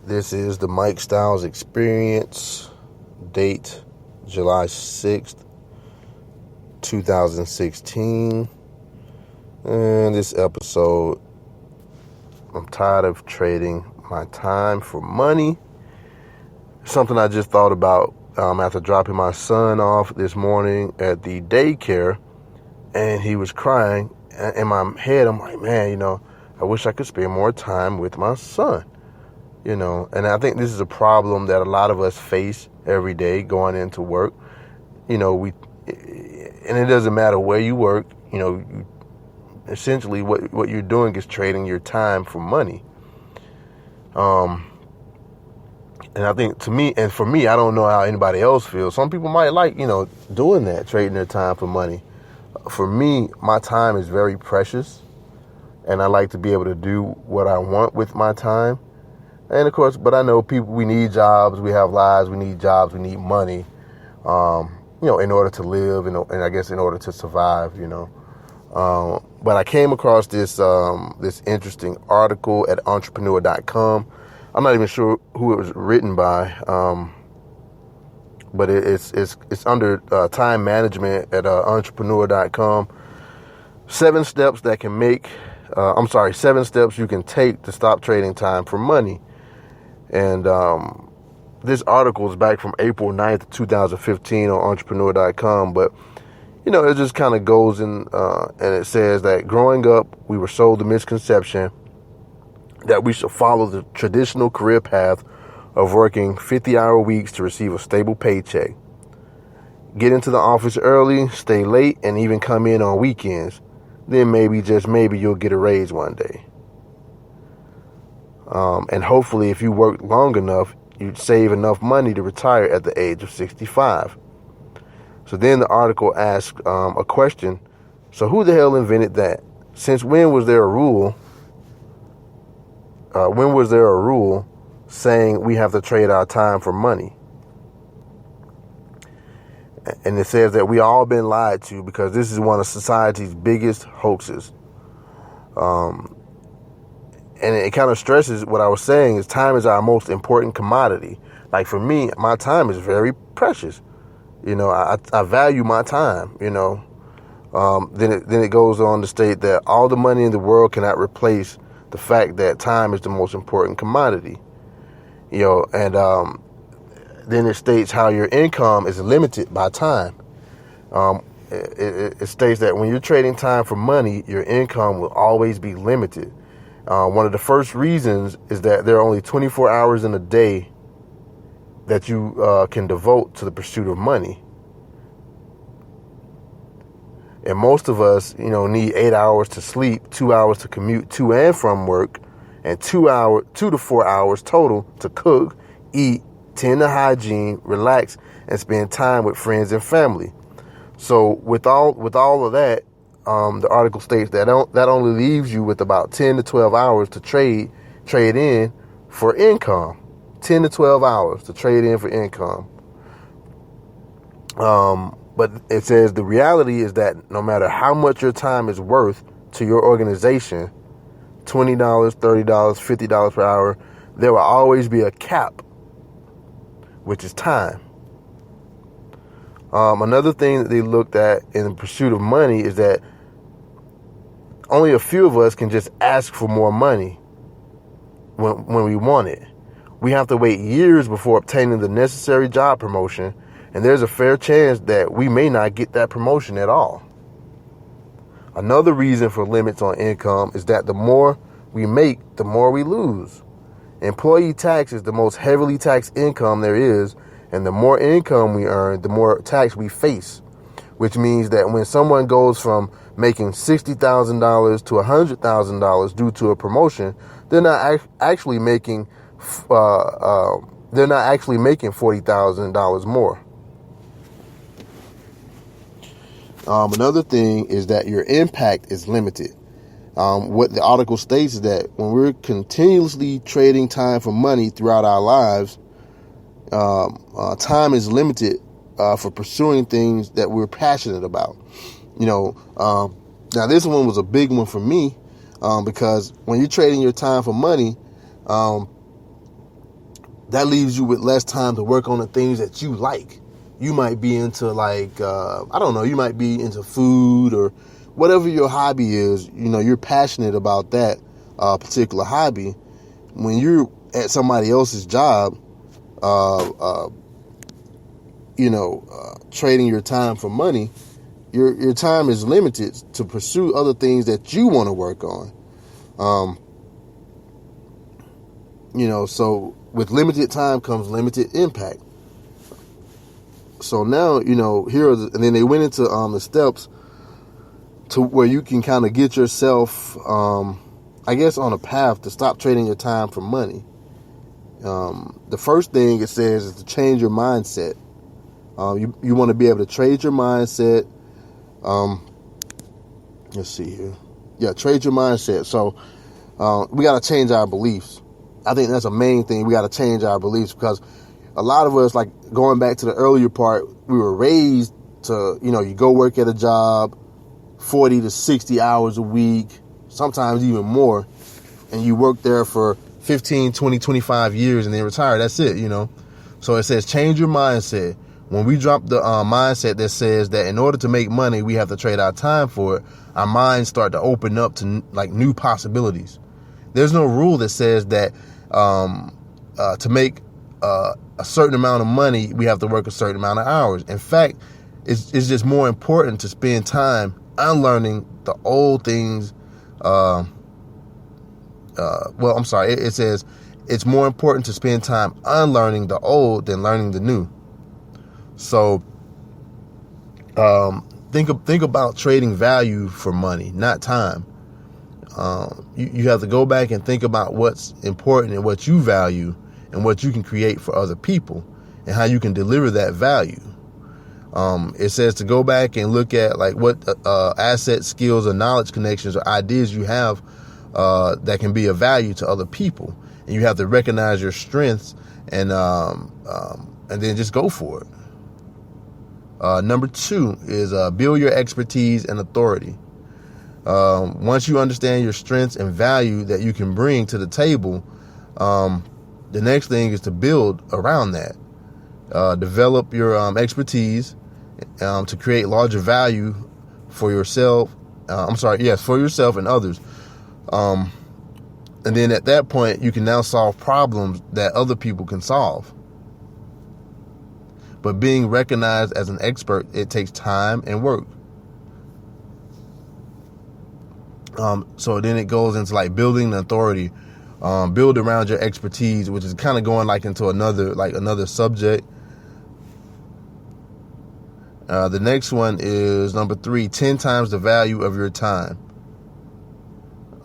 This is the Mike Styles Experience, date July 6th, 2016. And this episode, I'm tired of trading my time for money. Something I just thought about after dropping my son off this morning at the daycare, and he was crying. In my head, I'm like, man, I wish I could spend more time with my son. And I think this is a problem that a lot of us face every day going into work. And it doesn't matter where you work. Essentially what you're doing is trading your time for money. And I think for me, I don't know how anybody else feels. Some people might like, doing that, trading their time for money. For me, my time is very precious, and I like to be able to do what I want with my time. And of course, but I know people, we need jobs, we have lives, we need jobs, we need money, in order to live, and I guess in order to survive, But I came across this interesting article at entrepreneur.com. I'm not even sure who it was written by, but it's under time management at entrepreneur.com. 7 steps you can take to stop trading time for money. And this article is back from April 9th, 2015 on entrepreneur.com. But, it just kind of goes in and it says that growing up, we were sold the misconception that we should follow the traditional career path of working 50-hour weeks to receive a stable paycheck. Get into the office early, stay late, and even come in on weekends. Then maybe, just maybe, you'll get a raise one day. And hopefully, if you work long enough, you'd save enough money to retire at the age of 65. So then the article asks a question. So who the hell invented that? Since when was there a rule? Saying we have to trade our time for money? And it says that we all been lied to because this is one of society's biggest hoaxes. And it kind of stresses what I was saying is time is our most important commodity. Like for me, my time is very precious. I value my time, Then it goes on to state that all the money in the world cannot replace the fact that time is the most important commodity. And then it states how your income is limited by time. It states that when you're trading time for money, your income will always be limited. One of the first reasons is that there are only 24 hours in a day that you can devote to the pursuit of money. And most of us, need 8 hours to sleep, 2 hours to commute to and from work, and 2 to 4 hours total to cook, eat, tend to hygiene, relax, and spend time with friends and family. So with all of that, the article states that that only leaves you with about 10 to 12 hours to trade in for income. 10 to 12 hours to trade in for income. But it says the reality is that no matter how much your time is worth to your organization, $20, $30, $50 per hour, there will always be a cap, which is time. Another thing that they looked at in the pursuit of money is that only a few of us can just ask for more money when we want it. We have to wait years before obtaining the necessary job promotion, and there's a fair chance that we may not get that promotion at all. Another reason for limits on income is that the more we make, the more we lose. Employee tax is the most heavily taxed income there is, and the more income we earn, the more tax we face, which means that when someone goes from making $60,000 to $100,000 due to a promotion, they're not actually making $40,000 more. Another thing is that your impact is limited. What the article states is that when we're continuously trading time for money throughout our lives, time is limited for pursuing things that we're passionate about. Now this one was a big one for me because when you're trading your time for money, that leaves you with less time to work on the things that you like. You might be into like, I don't know, you might be into food or whatever your hobby is. You know, you're passionate about that particular hobby. When you're at somebody else's job, trading your time for money, your time is limited to pursue other things that you want to work on. So with limited time comes limited impact. So now, and then they went into the steps to where you can kind of get yourself, on a path to stop trading your time for money. The first thing it says is to change your mindset. You want to be able to trade your mindset. Let's see here. Yeah, trade your mindset. So we got to change our beliefs. I think that's a main thing. We got to change our beliefs, because a lot of us, like going back to the earlier part, we were raised to, you go work at a job 40 to 60 hours a week, sometimes even more, and you work there for 15, 20, 25 years and then retire. That's it, So it says change your mindset. When we drop the mindset that says that in order to make money, we have to trade our time for it, our minds start to open up to like new possibilities. There's no rule that says that to make a certain amount of money, we have to work a certain amount of hours. In fact, it's just more important to spend time unlearning the old things. It says it's more important to spend time unlearning the old than learning the new. So think about trading value for money, not time. You have to go back and think about what's important and what you value and what you can create for other people and how you can deliver that value. It says to go back and look at like what assets, skills, or knowledge connections or ideas you have that can be of value to other people. And you have to recognize your strengths and then just go for it. Number 2 is build your expertise and authority. Once you understand your strengths and value that you can bring to the table, the next thing is to build around that. Develop your expertise to create larger value for yourself. For yourself and others. And then at that point, you can now solve problems that other people can solve. But being recognized as an expert, it takes time and work. So then it goes into like building the authority, build around your expertise, which is kind of going like into another subject. The next one is number 3, 10 times the value of your time.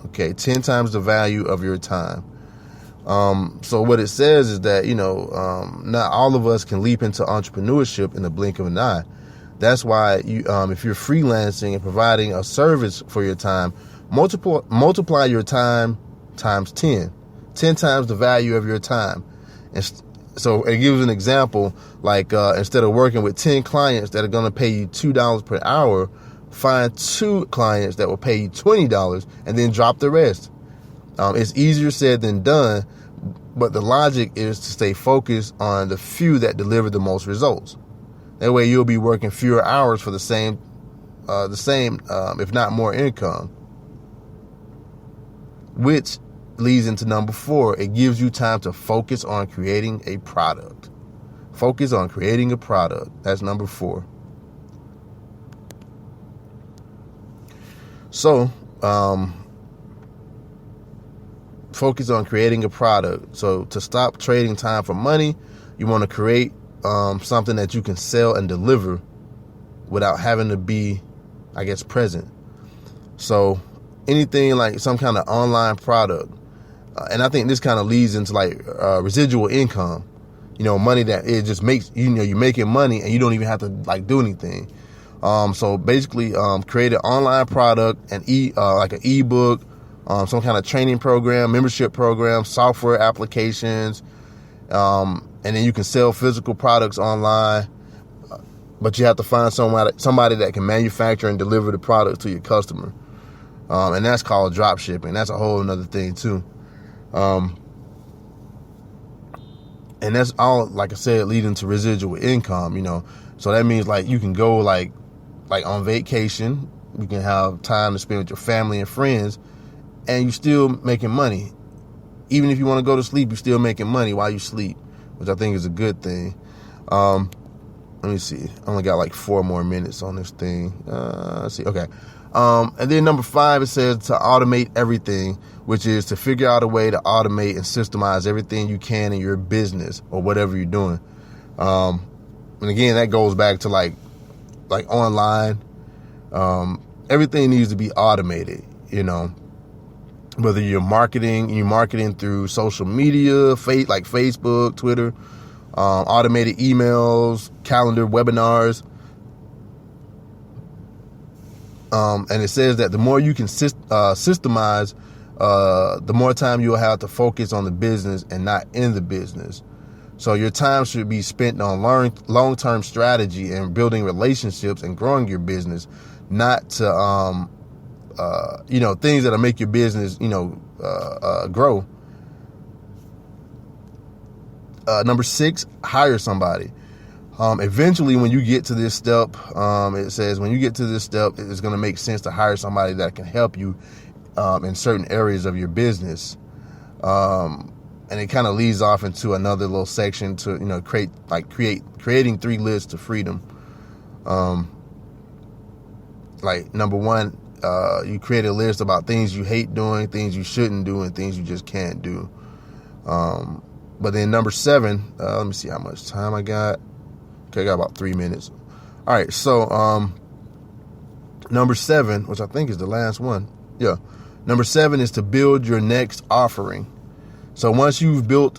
Okay, 10 times the value of your time. So what it says is that, not all of us can leap into entrepreneurship in the blink of an eye. That's why if you're freelancing and providing a service for your time, multiply your time times 10 times the value of your time. And so it gives an example, like instead of working with 10 clients that are going to pay you $2 per hour, find 2 clients that will pay you $20 and then drop the rest. It's easier said than done, but the logic is to stay focused on the few that deliver the most results. That way you'll be working fewer hours for the same, if not more income. Which leads into number 4. It gives you time to focus on creating a product. Focus on creating a product. That's number 4. So, focus on creating a product. So to stop trading time for money, you want to create something that you can sell and deliver without having to be, present. So anything like some kind of online product. And I think this kind of leads into like residual income, money that it just makes, you're making money and you don't even have to like do anything. So basically, create an online product, like an ebook, some kind of training program, membership program, software applications, and then you can sell physical products online. But you have to find somebody that can manufacture and deliver the products to your customer, and that's called drop shipping. That's a whole another thing too. And that's all, like I said, leading to residual income, you know. So that means like you can go like on vacation, you can have time to spend with your family and friends, and you're still making money. Even if you want to go to sleep, you're still making money while you sleep, which I think is a good thing. Let me see. I only got like 4 more minutes on this thing. Let's see. Okay. And then number 5, it says to automate everything, which is to figure out a way to automate and systemize everything you can in your business or whatever you're doing. And again, that goes back to like online. Everything needs to be automated, you know, whether you're marketing through social media, like Facebook, Twitter, automated emails, calendar, webinars. And it says that the more you can systemize, the more time you'll have to focus on the business and not in the business. So your time should be spent on long-term strategy and building relationships and growing your business, not to, things that'll make your business, grow. Number 6, hire somebody. Eventually, when you get to this step, it says when you get to this step, it's going to make sense to hire somebody that can help you in certain areas of your business. And it kind of leads off into another little section to, creating 3 lists to freedom. Like number 1, you create a list about things you hate doing, things you shouldn't do, and things you just can't do. But then number 7, let me see how much time I got. Okay, I got about 3 minutes. All right, so number 7, which I think is the last one. Yeah, number 7 is to build your next offering. So once you've built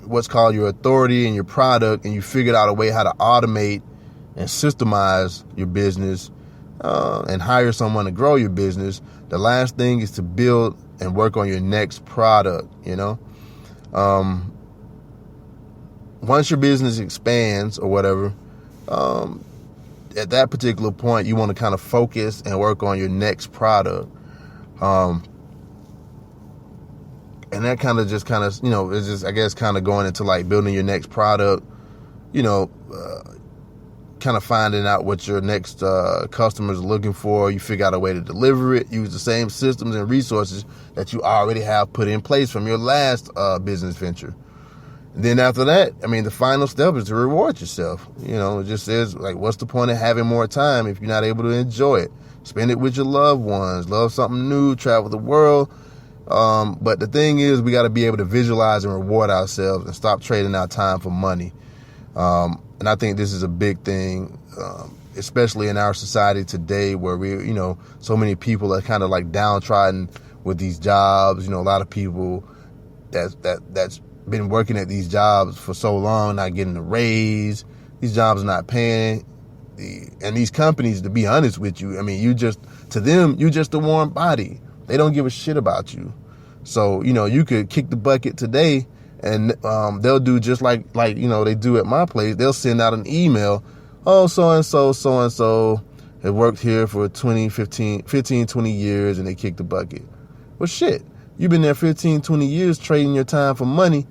what's called your authority and your product, and you figured out a way how to automate and systemize your business and hire someone to grow your business, the last thing is to build and work on your next product, you know. Once your business expands or whatever, at that particular point, you want to kind of focus and work on your next product. And that kind of, it's just, I guess, kind of going into like building your next product, kind of finding out what your next customers are looking for. You figure out a way to deliver it, use the same systems and resources that you already have put in place from your last business venture. And then after that, the final step is to reward yourself. It just says, like, what's the point of having more time if you're not able to enjoy it? Spend it with your loved ones, love something new, travel the world. But the thing is, we got to be able to visualize and reward ourselves and stop trading our time for money. And I think this is a big thing, especially in our society today where so many people are kind of like downtrodden with these jobs. A lot of people that's been working at these jobs for so long, not getting a raise. These jobs are not paying. And these companies, to be honest with you, to them, you're just a warm body. They don't give a shit about you. So, you could kick the bucket today and they'll do just like they do at my place. They'll send out an email. Oh, so-and-so have worked here for 15, 20 years and they kicked the bucket. Well, shit. You've been there 15, 20 years trading your time for money.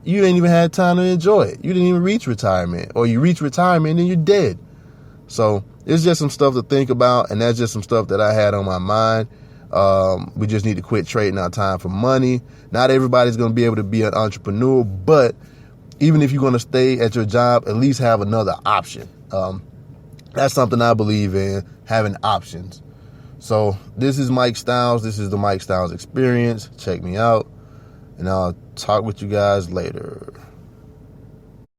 You ain't even had time to enjoy it. You didn't even reach retirement, or you reach retirement and you're dead. So it's just some stuff to think about, and that's just some stuff that I had on my mind. We just need to quit trading our time for money. Not everybody's going to be able to be an entrepreneur, but even if you're going to stay at your job, at least have another option. That's something I believe in, having options. So this is Mike Styles. This is the Mike Styles Experience. Check me out, and I'll talk with you guys later.